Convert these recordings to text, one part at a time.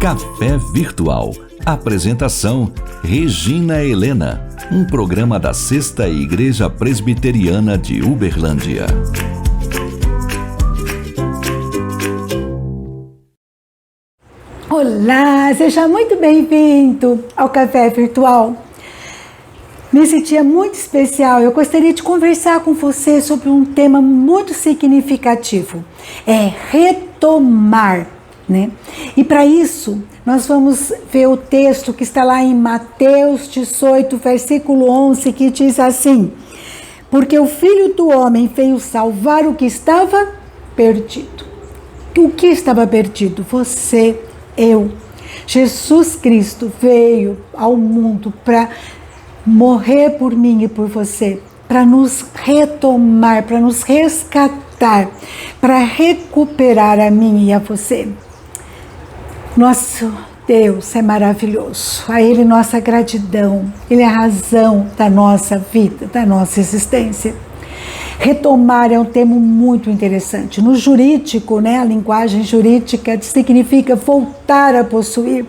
Café Virtual. Apresentação: Regina Helena. Um programa da Sexta Igreja Presbiteriana de Uberlândia. Olá, seja muito bem-vindo ao Café Virtual. Nesse dia muito especial, eu gostaria de conversar com você sobre um tema muito significativo. É retomar, né? E para isso, nós vamos ver o texto que está lá em Mateus 18, versículo 11, que diz assim: porque o Filho do Homem veio salvar o que estava perdido. O que estava perdido? Você, eu. Jesus Cristo veio ao mundo para morrer por mim e por você, para nos retomar, para nos resgatar, para recuperar a mim e a você. Nosso Deus é maravilhoso, a Ele nossa gratidão, Ele é a razão da nossa vida, da nossa existência. Retomar é um termo muito interessante. No jurídico, né, a linguagem jurídica significa voltar a possuir.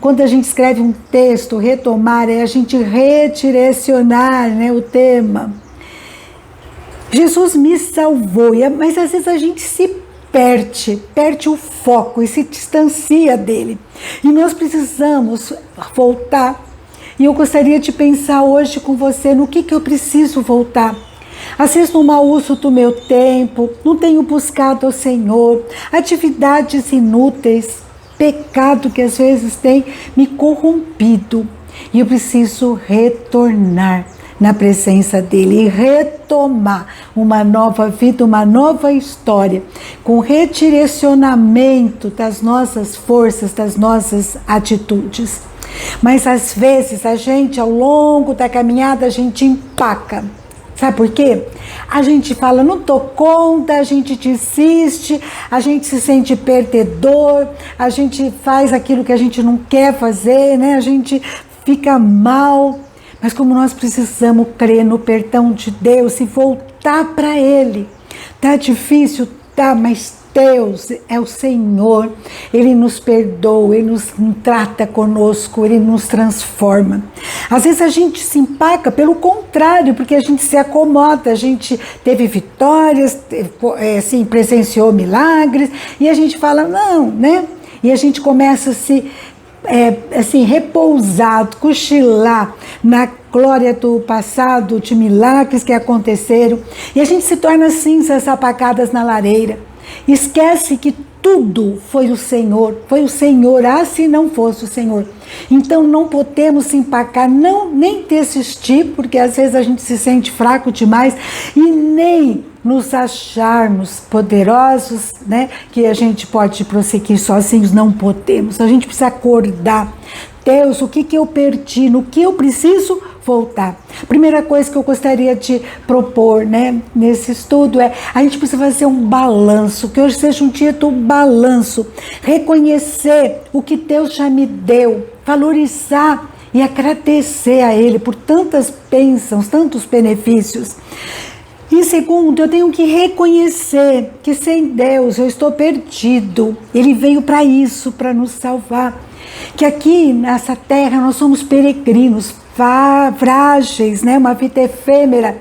Quando a gente escreve um texto, retomar é a gente redirecionar, né, o tema. Jesus me salvou, mas às vezes a gente se perde o foco e se distancia dele. E nós precisamos voltar. E eu gostaria de pensar hoje com você no que eu preciso voltar. Às vezes no mau uso do meu tempo, não tenho buscado ao Senhor, atividades inúteis, pecado que às vezes tem me corrompido. E eu preciso retornar na presença dele e retomar uma nova vida, uma nova história, com redirecionamento das nossas forças, das nossas atitudes. Mas às vezes a gente, ao longo da caminhada, a gente empaca. Sabe por quê? A gente fala, não dou conta, a gente desiste, a gente se sente perdedor, a gente faz aquilo que a gente não quer fazer, né? A gente fica mal. Mas como nós precisamos crer no perdão de Deus e voltar para Ele. Tá difícil? Tá, mas Deus é o Senhor. Ele nos perdoa, Ele nos trata conosco, Ele nos transforma. Às vezes a gente se empaca pelo contrário, porque a gente se acomoda, a gente teve vitórias, assim, presenciou milagres, e a gente fala, não, né? E a gente começa a se assim, repousado, cochilar na glória do passado, de milagres que aconteceram, e a gente se torna cinzas apaгаdas na lareira. Esquece que tudo foi o Senhor, se não fosse o Senhor. Então não podemos se empacar, nem desistir, porque às vezes a gente se sente fraco demais, e nem nos acharmos poderosos, né? Que a gente pode prosseguir sozinhos, não podemos. A gente precisa acordar. Deus, o que eu perdi? No que eu preciso voltar? Primeira coisa que eu gostaria de propor, né, nesse estudo é a gente precisa fazer um balanço, que hoje seja um dia do balanço, reconhecer o que Deus já me deu, valorizar e agradecer a Ele por tantas bênçãos, tantos benefícios. E segundo, eu tenho que reconhecer que sem Deus eu estou perdido. Ele veio para isso, para nos salvar. Que aqui nessa terra nós somos peregrinos, frágeis, né? Uma vida efêmera.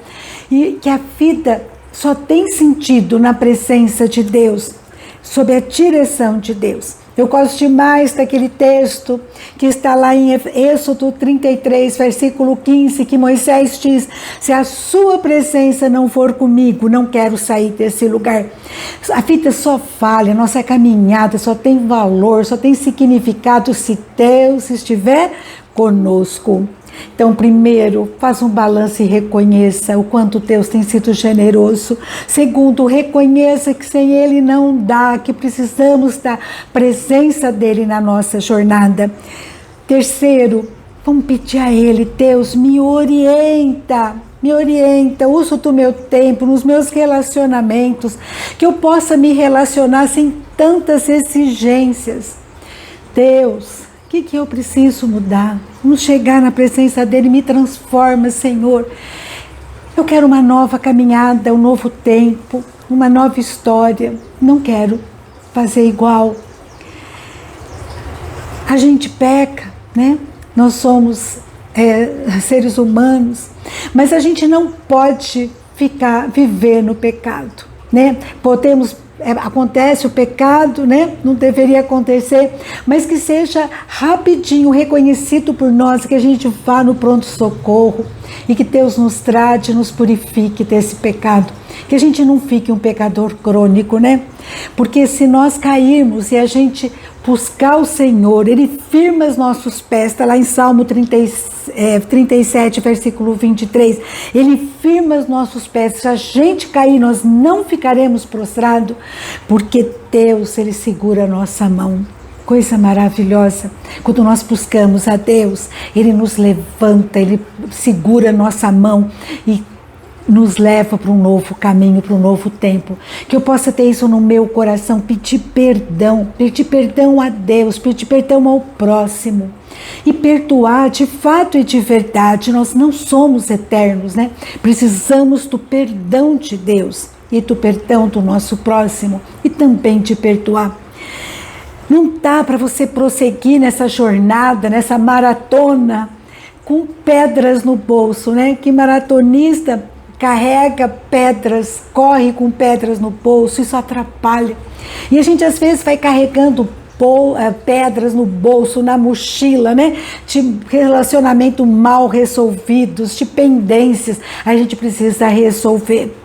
E que a vida só tem sentido na presença de Deus, sob a direção de Deus. Eu gosto demais daquele texto que está lá em Êxodo 33, versículo 15, que Moisés diz: se a sua presença não for comigo, não quero sair desse lugar. A vida só falha, a nossa caminhada só tem valor, só tem significado se Deus estiver conosco. Então, primeiro, faça um balanço e reconheça o quanto Deus tem sido generoso. Segundo, reconheça que sem Ele não dá, que precisamos da presença dEle na nossa jornada. Terceiro, vamos pedir a Ele: Deus, me orienta, uso do meu tempo, nos meus relacionamentos, que eu possa me relacionar sem tantas exigências. Deus, o que eu preciso mudar? Vamos chegar na presença dEle, me transforma, Senhor. Eu quero uma nova caminhada, um novo tempo, uma nova história. Não quero fazer igual. A gente peca, né? Nós somos seres humanos, mas a gente não pode viver no pecado, né? Acontece o pecado, né? Não deveria acontecer, mas que seja rapidinho reconhecido por nós, que a gente vá no pronto-socorro e que Deus nos trate, nos purifique desse pecado, que a gente não fique um pecador crônico, né? Porque se nós cairmos e a gente buscar o Senhor, Ele firma os nossos pés, está lá em Salmo 37, versículo 23, Ele firma os nossos pés. Se a gente cair, nós não ficaremos prostrados, porque Deus, Ele segura a nossa mão. Coisa maravilhosa, quando nós buscamos a Deus, Ele nos levanta, Ele segura a nossa mão e nos leva para um novo caminho, para um novo tempo. Que eu possa ter isso no meu coração, pedir perdão a Deus, pedir perdão ao próximo e perdoar de fato e de verdade. Nós não somos eternos, né? Precisamos do perdão de Deus e do perdão do nosso próximo e também de perdoar. Não dá para você prosseguir nessa jornada, nessa maratona com pedras no bolso, né? Que maratonista carrega pedras, corre com pedras no bolso, isso atrapalha. E a gente às vezes vai carregando pedras no bolso, na mochila, né? De relacionamento mal resolvidos, de pendências, a gente precisa resolver.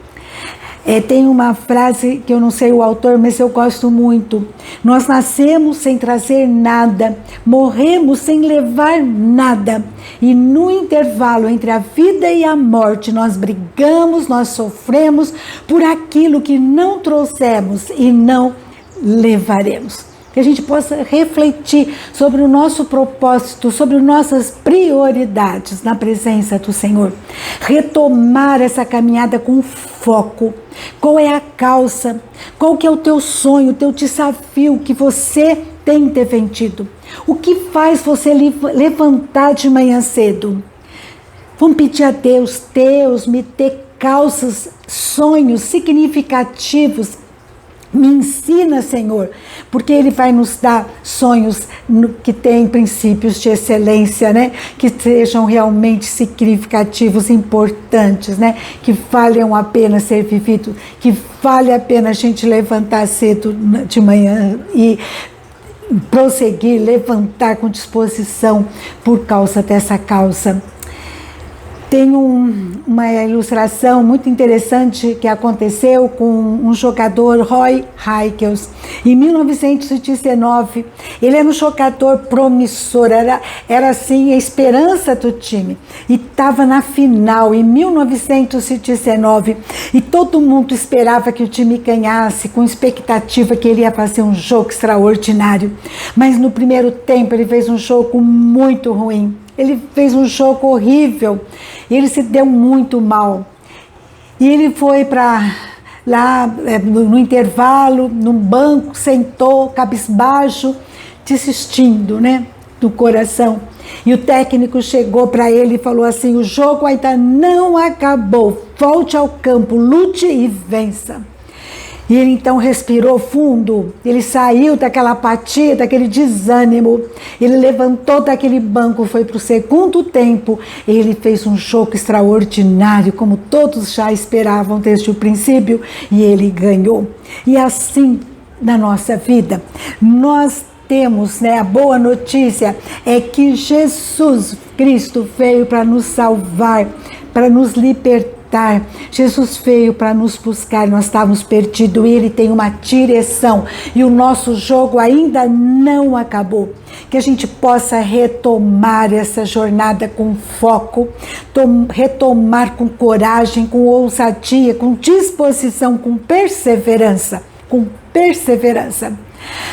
Tem uma frase que eu não sei o autor, mas eu gosto muito. Nós nascemos sem trazer nada, morremos sem levar nada. E no intervalo entre a vida e a morte, nós brigamos, nós sofremos por aquilo que não trouxemos e não levaremos. Que a gente possa refletir sobre o nosso propósito, sobre nossas prioridades na presença do Senhor. Retomar essa caminhada com foco. Qual é a causa? Qual que é o teu sonho, o teu desafio que você tem defendido? O que faz você levantar de manhã cedo? Vamos pedir a Deus, Deus, me dê causas, sonhos significativos. Me ensina, Senhor, porque Ele vai nos dar sonhos que têm princípios de excelência, né? Que sejam realmente significativos, importantes, né? Que valham a pena ser vivido, que vale a pena a gente levantar cedo de manhã e prosseguir, levantar com disposição por causa dessa causa. Tem uma ilustração muito interessante que aconteceu com um jogador, Roy Heikkens, em 1919. Ele era um jogador promissor, era assim a esperança do time. E estava na final, em 1919, e todo mundo esperava que o time ganhasse, com expectativa que ele ia fazer um jogo extraordinário. Mas no primeiro tempo ele fez um jogo muito ruim. Ele fez um jogo horrível, ele se deu muito mal. E ele foi para lá no intervalo, num banco, sentou, cabisbaixo, desistindo, né, do coração. E o técnico chegou para ele e falou assim: o jogo ainda não acabou, volte ao campo, lute e vença. E ele então respirou fundo, ele saiu daquela apatia, daquele desânimo, ele levantou daquele banco, foi para o segundo tempo, ele fez um jogo extraordinário, como todos já esperavam desde o princípio, e ele ganhou. E assim, na nossa vida, nós temos, né, a boa notícia é que Jesus Cristo veio para nos salvar, para nos libertar. Jesus veio para nos buscar, nós estávamos perdidos e Ele tem uma direção e o nosso jogo ainda não acabou. Que a gente possa retomar essa jornada com foco, retomar com coragem, com ousadia, com disposição, com perseverança,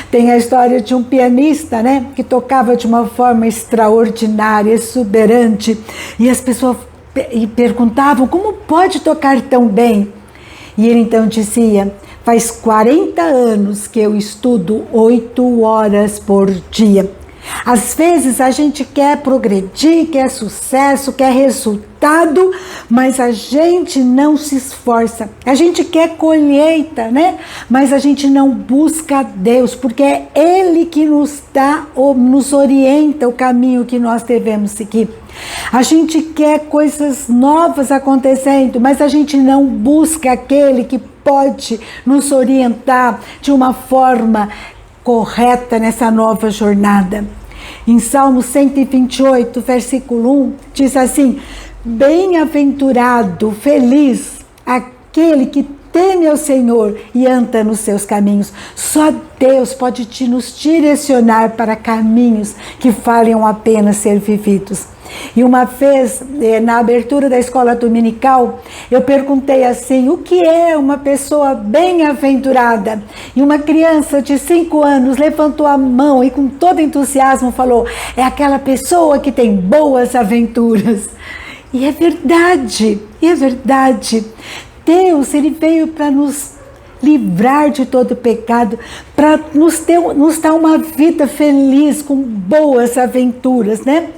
Tem a história de um pianista, né, que tocava de uma forma extraordinária, exuberante, e as pessoas perguntavam como pode tocar tão bem. E ele então dizia: faz 40 anos que eu estudo 8 horas por dia. Às vezes a gente quer progredir, quer sucesso, quer resultado, mas a gente não se esforça. A gente quer colheita, né? Mas a gente não busca Deus, porque é Ele que nos dá ou nos orienta o caminho que nós devemos seguir. A gente quer coisas novas acontecendo, mas a gente não busca aquele que pode nos orientar de uma forma correta nessa nova jornada. Em Salmo 128, versículo 1, diz assim: bem-aventurado, feliz, aquele que teme ao Senhor e anda nos seus caminhos. Só Deus pode nos direcionar para caminhos que valham a pena ser vividos. E uma vez, na abertura da escola dominical, eu perguntei assim: o que é uma pessoa bem-aventurada? E uma criança de 5 anos levantou a mão e com todo entusiasmo falou: é aquela pessoa que tem boas aventuras. E é verdade, Deus, Ele veio para nos livrar de todo pecado, para nos dar uma vida feliz, com boas aventuras, né?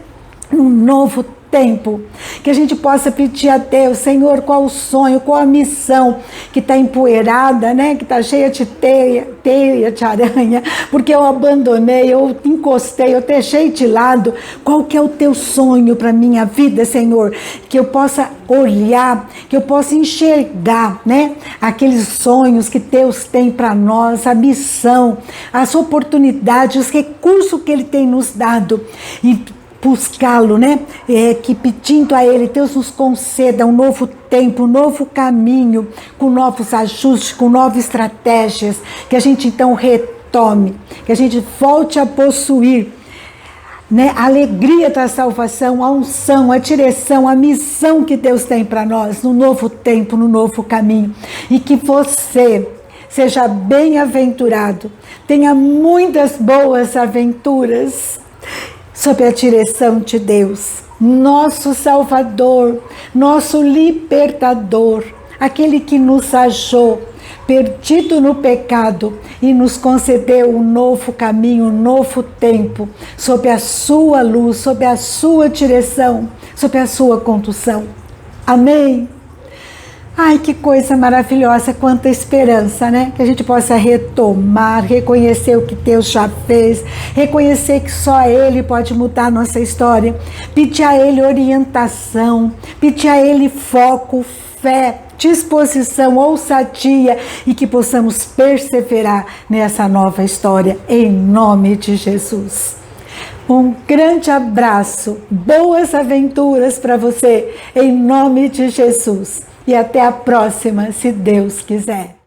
Um novo tempo, que a gente possa pedir a Deus: Senhor, qual o sonho, qual a missão que está empoeirada, né? Que está cheia de teia de aranha, porque eu abandonei, eu encostei, eu deixei de lado. Qual que é o teu sonho para minha vida, Senhor? Que eu possa olhar, que eu possa enxergar, né? Aqueles sonhos que Deus tem para nós, a missão, as oportunidades, os recursos que Ele tem nos dado, e buscá-lo, né? Que pedindo a Ele, Deus nos conceda um novo tempo, um novo caminho, com novos ajustes, com novas estratégias, que a gente então retome, que a gente volte a possuir, né, a alegria da salvação, a unção, a direção, a missão que Deus tem para nós, no novo tempo, no novo caminho. E que você seja bem-aventurado, tenha muitas boas aventuras, sob a direção de Deus, nosso Salvador, nosso Libertador, aquele que nos achou perdido no pecado e nos concedeu um novo caminho, um novo tempo, sob a sua luz, sob a sua direção, sob a sua condução. Amém? Ai, que coisa maravilhosa, quanta esperança, né? Que a gente possa retomar, reconhecer o que Deus já fez, reconhecer que só Ele pode mudar a nossa história, pedir a Ele orientação, pedir a Ele foco, fé, disposição, ousadia, e que possamos perseverar nessa nova história, em nome de Jesus. Um grande abraço, boas aventuras para você, em nome de Jesus. E até a próxima, se Deus quiser.